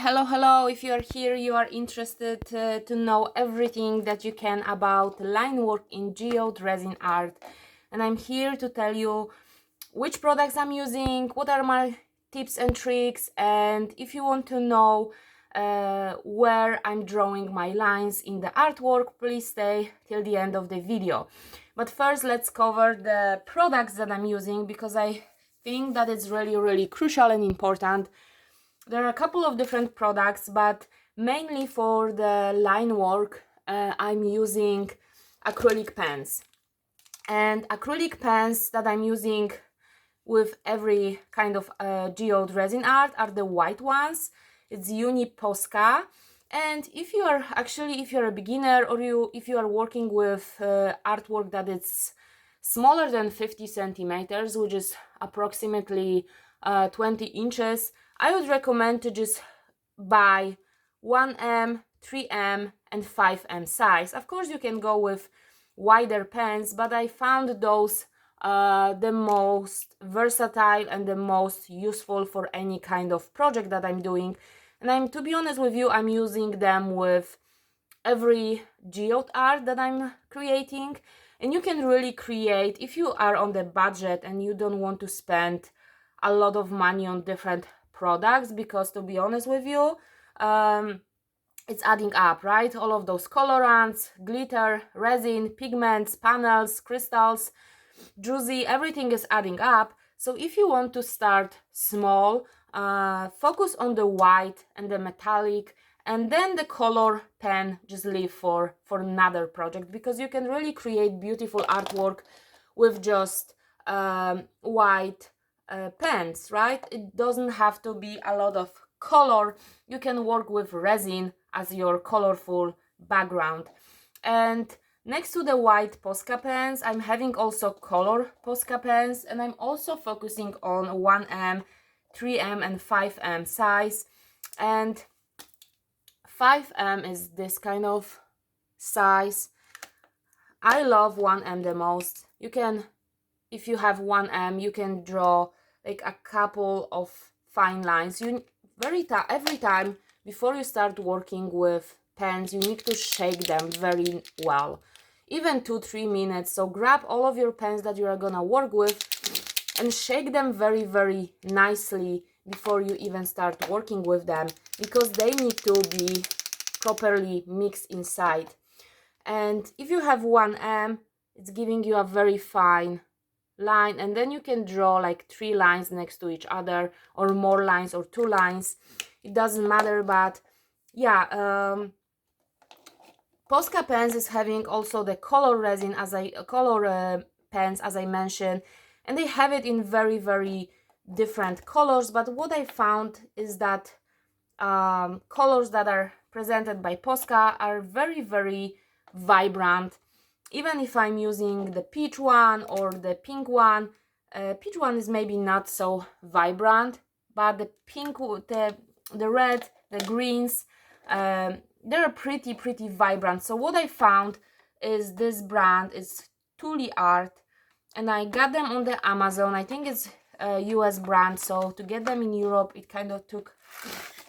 Hello. If you are here, you are interested to know everything that you can about line work in Geode Resin art. And I'm here to tell you which products I'm using, what are my tips and tricks, and if you want to know where I'm drawing my lines in the artwork, please stay till the end of the video. But first, let's cover the products that I'm using, because I think that it's really crucial and important. There are a couple of different products, but mainly for the line work, I'm using acrylic pens. And acrylic pens that I'm using with every kind of geode resin art are the white ones. It's Posca. And if you're a beginner, or if you are working with artwork that is smaller than 50 centimeters, which is approximately 20 inches, I would recommend to just buy 1M, 3M, and 5M size. Of course, you can go with wider pens, but I found those the most versatile and the most useful for any kind of project that I'm doing. And to be honest with you, I'm using them with every geode art that I'm creating. And you can really create, if you are on the budget and you don't want to spend a lot of money on different products, because to be honest with you, it's adding up, right? All of those colorants, glitter, resin, pigments, panels, crystals, druzy, everything is adding up. So if you want to start small, focus on the white and the metallic, and then the color pen just leave for another project, because you can really create beautiful artwork with just white pens, right? It doesn't have to be a lot of color. You can work with resin as your colorful background. And next to the white Posca pens, I'm having also color Posca pens, and I'm also focusing on 1M, 3M, and 5M size. And 5M is this kind of size. I love 1M the most. You can, if you have 1M, you can draw like a couple of fine lines. Every time before you start working with pens, you need to shake them very well, even 2-3 minutes. So grab all of your pens that you are gonna work with and shake them very nicely before you even start working with them, because they need to be properly mixed inside. And if you have 1M, it's giving you a very fine line, and then you can draw like 3 lines next to each other, or more lines, or 2 lines. It doesn't matter. But yeah, Posca pens is having also the color resin pens, as I mentioned, and they have it in very different colors. But what I found is that colors that are presented by Posca are very vibrant. Even if I'm using the peach one or the pink one, peach one is maybe not so vibrant, but the pink, the red, the greens, they're pretty vibrant. So what I found is this brand is Tuli Art, and I got them on the Amazon. I think it's a US brand, so to get them in Europe it kind of took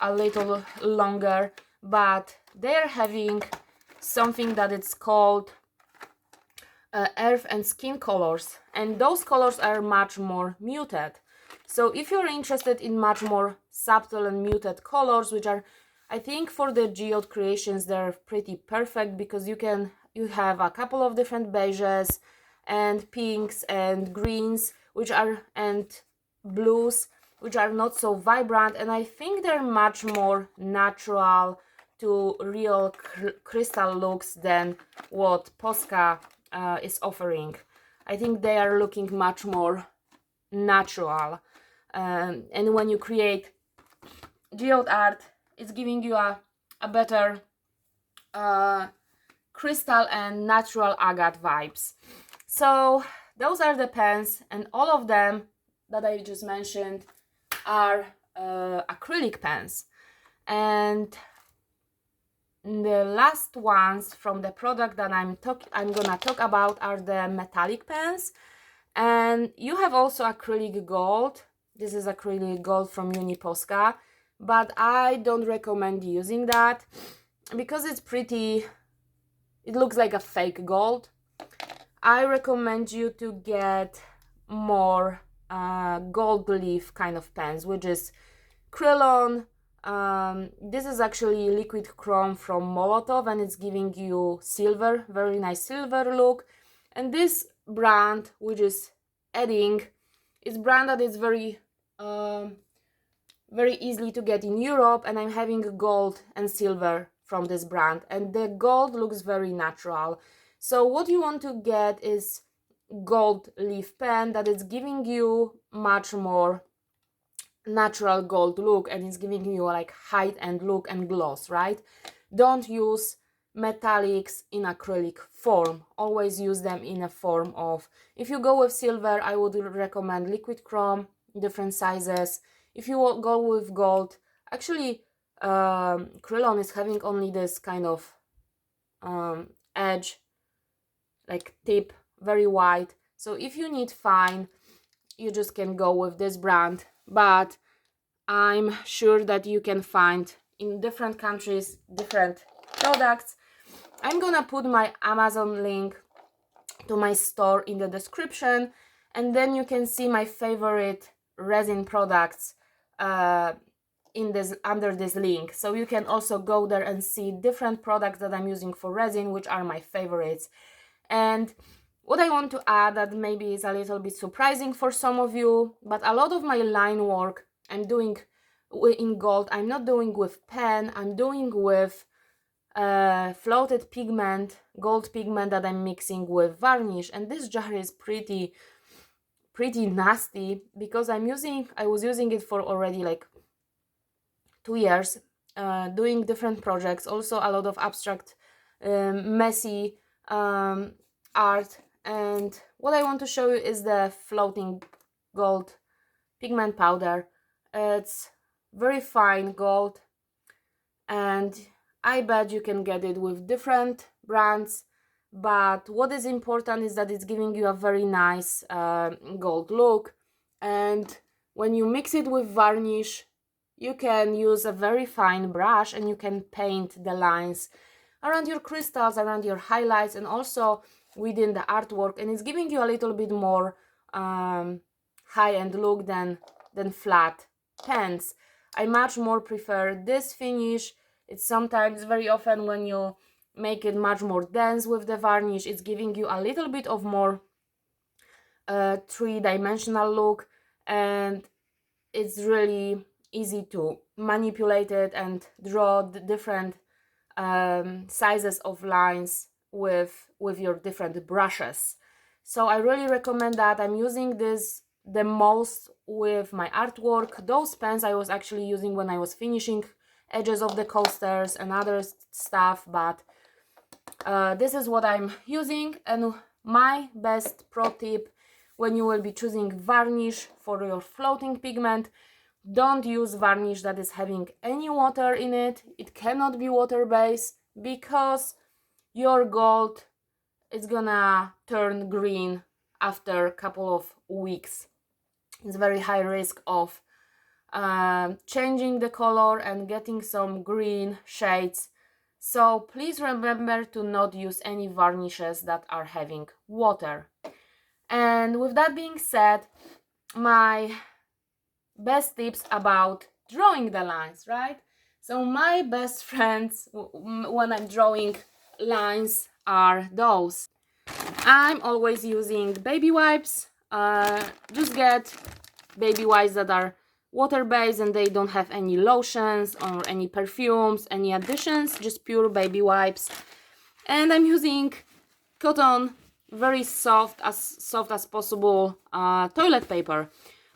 a little longer. But they're having something that it's called earth and skin colors, and those colors are much more muted. So if you're interested in much more subtle and muted colors, which are, I think for the geode creations, they're pretty perfect, because you have a couple of different beiges and pinks and greens, and blues, which are not so vibrant, and I think they're much more natural to real crystal looks than what Posca is offering. I think they are looking much more natural, and when you create geode art, it's giving you a better crystal and natural agate vibes. So those are the pens, and all of them that I just mentioned are acrylic pens. And the last ones from the product that I'm gonna talk about are the metallic pens. And you have also acrylic gold. This is acrylic gold from Posca. but I don't recommend using that because it's pretty, it looks like a fake gold. I recommend you to get more gold leaf kind of pens, which is Krylon. This is actually liquid chrome from Molotov, and it's giving you silver, very nice silver look. And this brand, which is Edding, is brand that is very very easily to get in Europe, and I'm having gold and silver from this brand, and the gold looks very natural. So what you want to get is gold leaf pen that is giving you much more natural gold look, and it's giving you like height and look and gloss, right? Don't use metallics in acrylic form. Always use them in a form of, if you go with silver, I would recommend liquid chrome, different sizes. If you go with gold, actually Krylon is having only this kind of edge, like tip, very wide. So if you need fine, you just can go with this brand, but I'm sure that you can find in different countries different products. I'm gonna put my Amazon link to my store in the description, and then you can see my favorite resin products in this, under this link. So you can also go there and see different products that I'm using for resin, which are my favorites. And what I want to add that maybe is a little bit surprising for some of you, but a lot of my line work I'm doing in gold. I'm not doing with pen, I'm doing with floated pigment, gold pigment that I'm mixing with varnish. And this jar is pretty nasty because I was using it for already like 2 years, doing different projects, also a lot of abstract messy art. And what I want to show you is the floating gold pigment powder. It's very fine gold, and I bet you can get it with different brands, but what is important is that it's giving you a very nice gold look. And when you mix it with varnish, you can use a very fine brush and you can paint the lines around your crystals, around your highlights, and also within the artwork, and it's giving you a little bit more high-end look than flat pens. I much more prefer this finish. It's sometimes, very often, when you make it much more dense with the varnish, it's giving you a little bit of more three-dimensional look, and it's really easy to manipulate it and draw the different sizes of lines with your different brushes. So I really recommend that. I'm using this the most with my artwork. Those pens I was actually using when I was finishing edges of the coasters and other stuff, but this is what I'm using. And my best pro tip when you will be choosing varnish for your floating pigment: don't use varnish that is having any water in it. It cannot be water-based because your gold is gonna turn green after a couple of weeks. It's very high risk of changing the color and getting some green shades. So please remember to not use any varnishes that are having water. And with that being said, my best tips about drawing the lines, right? So my best friends when I'm drawing lines are those. I'm always using baby wipes. Just get baby wipes that are water-based and they don't have any lotions or any perfumes, any additions, just pure baby wipes. And I'm using cotton, very soft as possible toilet paper,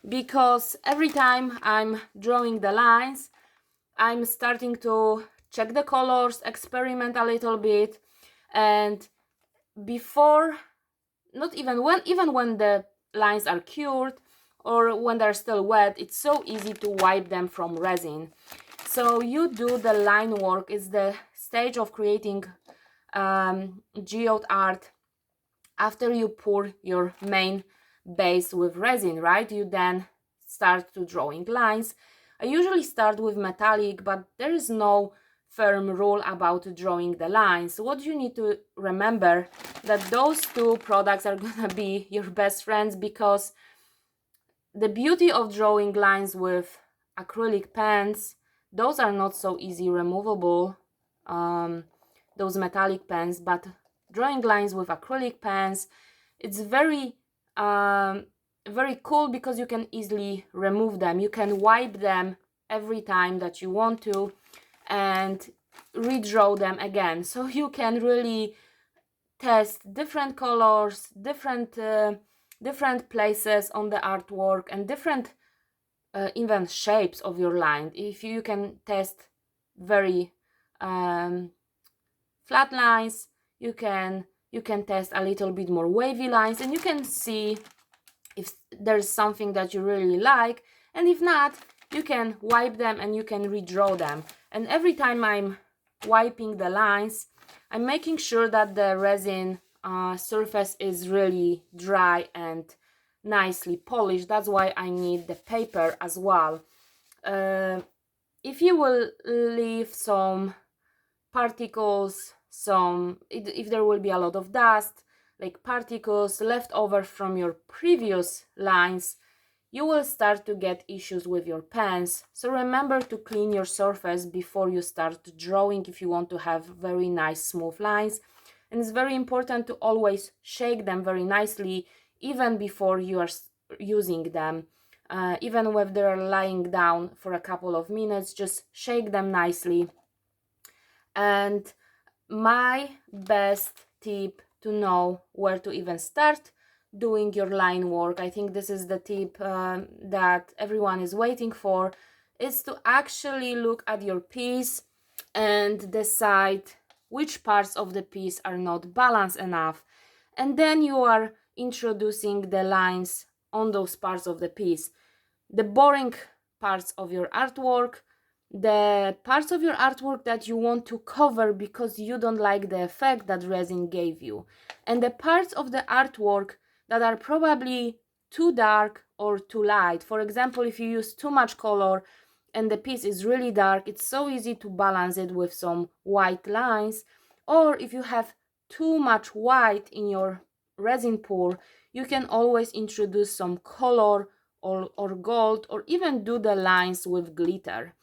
because every time I'm drawing the lines, I'm starting to check the colors, experiment a little bit, and before, not even when the lines are cured or when they're still wet, it's so easy to wipe them from resin. So you do the line work, is the stage of creating geode art after you pour your main base with resin, right? You then start to drawing lines. I usually start with metallic, but there is no firm rule about drawing the lines. What you need to remember that those two products are gonna be your best friends, because the beauty of drawing lines with acrylic pens, those are not so easy removable, those metallic pens, but drawing lines with acrylic pens, it's very very cool because you can easily remove them. You can wipe them every time that you want to and redraw them again, so you can really test different colors, different places on the artwork, and different even shapes of your line. If you can test very flat lines, you can test a little bit more wavy lines, and you can see if there's something that you really like, and if not, you can wipe them and you can redraw them. And every time I'm wiping the lines, I'm making sure that the resin surface is really dry and nicely polished. That's why I need the paper as well. If you will leave some particles, if there will be a lot of dust, like particles left over from your previous lines, you will start to get issues with your pens. So remember to clean your surface before you start drawing if you want to have very nice smooth lines. And it's very important to always shake them very nicely even before you are using them. Even when they're lying down for a couple of minutes, just shake them nicely. And my best tip to know where to even start doing your line work, I think this is the tip that everyone is waiting for, is to actually look at your piece and decide which parts of the piece are not balanced enough, and then you are introducing the lines on those parts of the piece. The boring parts of your artwork, the parts of your artwork that you want to cover because you don't like the effect that resin gave you, and the parts of the artwork that are probably too dark or too light. For example, if you use too much color and the piece is really dark, it's so easy to balance it with some white lines. Or if you have too much white in your resin pour, you can always introduce some color or gold, or even do the lines with glitter.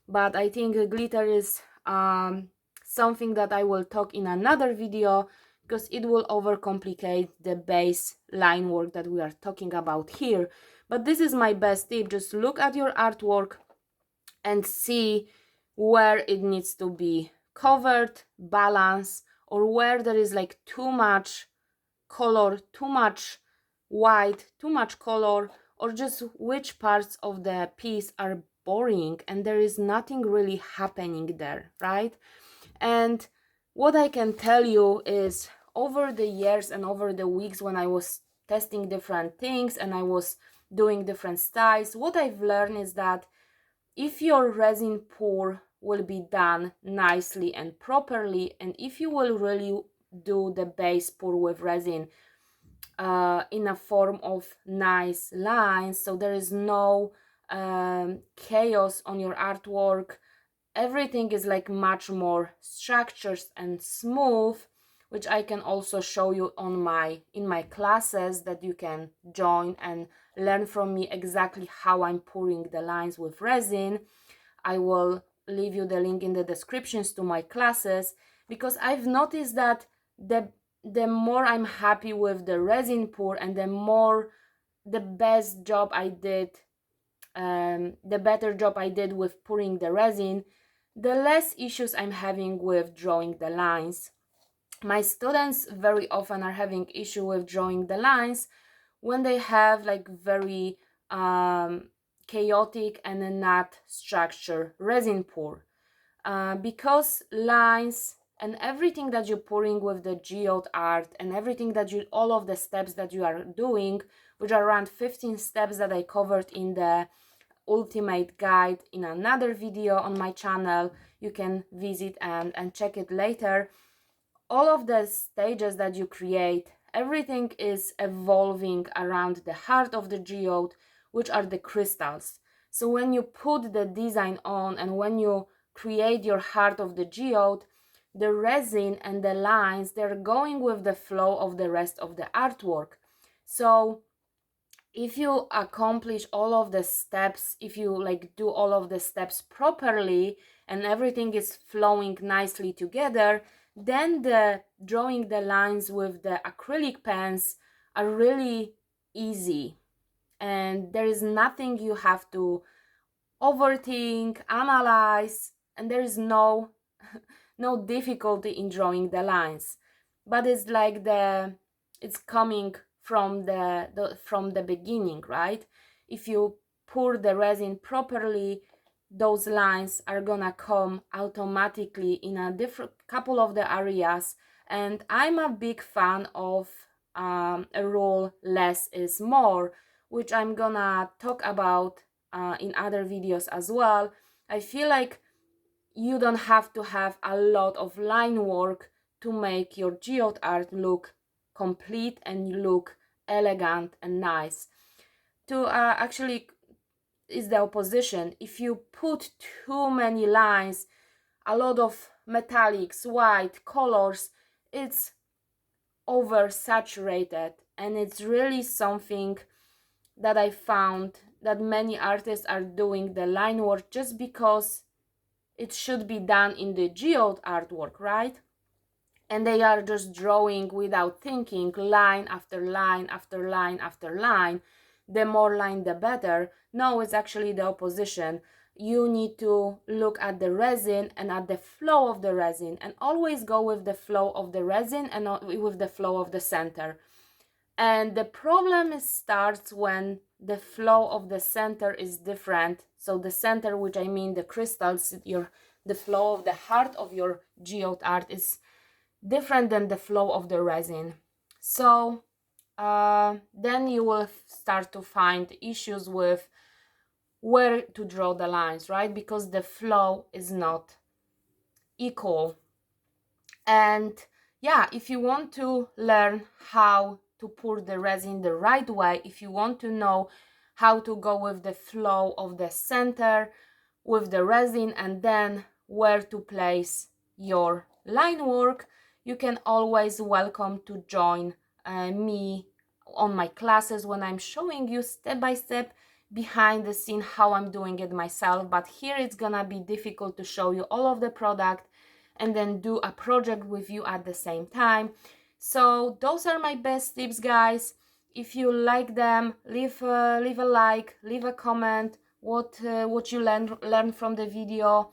But I think glitter is something that I will talk in another video, because it will overcomplicate the base line work that we are talking about here. But this is my best tip: just look at your artwork and see where it needs to be covered, balanced, or where there is like too much color, too much white, too much color, or just which parts of the piece are boring and there is nothing really happening there, right? And what I can tell you is, over the years and over the weeks when I was testing different things and I was doing different styles, what I've learned is that if your resin pour will be done nicely and properly, and if you will really do the base pour with resin in a form of nice lines, so there is no chaos on your artwork, everything is like much more structured and smooth, which I can also show you in my classes that you can join and learn from me exactly how I'm pouring the lines with resin. I will leave you the link in the descriptions to my classes, because I've noticed that the more I'm happy with the resin pour and the best job I did, the better job I did with pouring the resin, the less issues I'm having with drawing the lines. My students very often are having issue with drawing the lines when they have like very chaotic and not structured resin pour, because lines and everything that you're pouring with the geode art and everything that all of the steps that you are doing, which are around 15 steps that I covered in the ultimate guide in another video on my channel, you can visit and check it later. All of the stages that you create, everything is evolving around the heart of the geode, which are the crystals. So when you put the design on and when you create your heart of the geode, the resin and the lines, they're going with the flow of the rest of the artwork. So if you accomplish all of the steps, if you like do all of the steps properly and everything is flowing nicely together, then the drawing the lines with the acrylic pens are really easy, and there is nothing you have to overthink, analyze, and there is no no difficulty in drawing the lines. But it's like it's coming from the beginning, right? If you pour the resin properly, those lines are gonna come automatically in a different couple of the areas. And I'm a big fan of a rule less is more, which I'm gonna talk about in other videos as well. I feel like you don't have to have a lot of line work to make your geode art look complete and look elegant and nice. To actually is the opposition. If you put too many lines, a lot of metallics, white colors, it's oversaturated, and it's really something that I found that many artists are doing the line work just because it should be done in the geode artwork, right? And they are just drawing without thinking, line after line after line after line. The more line, the better. No, it's actually the opposition. You need to look at the resin and at the flow of the resin, and always go with the flow of the resin and not with the flow of the center. And the problem starts when the flow of the center is different. So the center, which I mean the crystals, the flow of the heart of your geode art is different than the flow of the resin. So then you will start to find issues with where to draw the lines, right? Because the flow is not equal. And yeah, if you want to learn how to pour the resin the right way, if you want to know how to go with the flow of the center with the resin and then where to place your line work, you can always welcome to join me on my classes when I'm showing you step by step behind the scene how I'm doing it myself. But here it's gonna be difficult to show you all of the product and then do a project with you at the same time. So those are my best tips, guys. If you like them, leave a like, leave a comment what you learn from the video.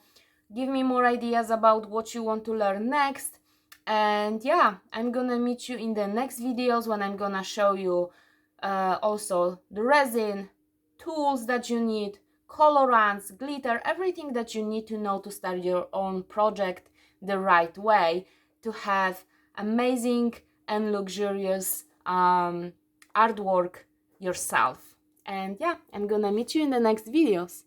Give me more ideas about what you want to learn next. And yeah, I'm gonna meet you in the next videos when I'm gonna show you also the resin, tools that you need, colorants, glitter, everything that you need to know to start your own project the right way, to have amazing and luxurious artwork yourself. And yeah, I'm gonna meet you in the next videos.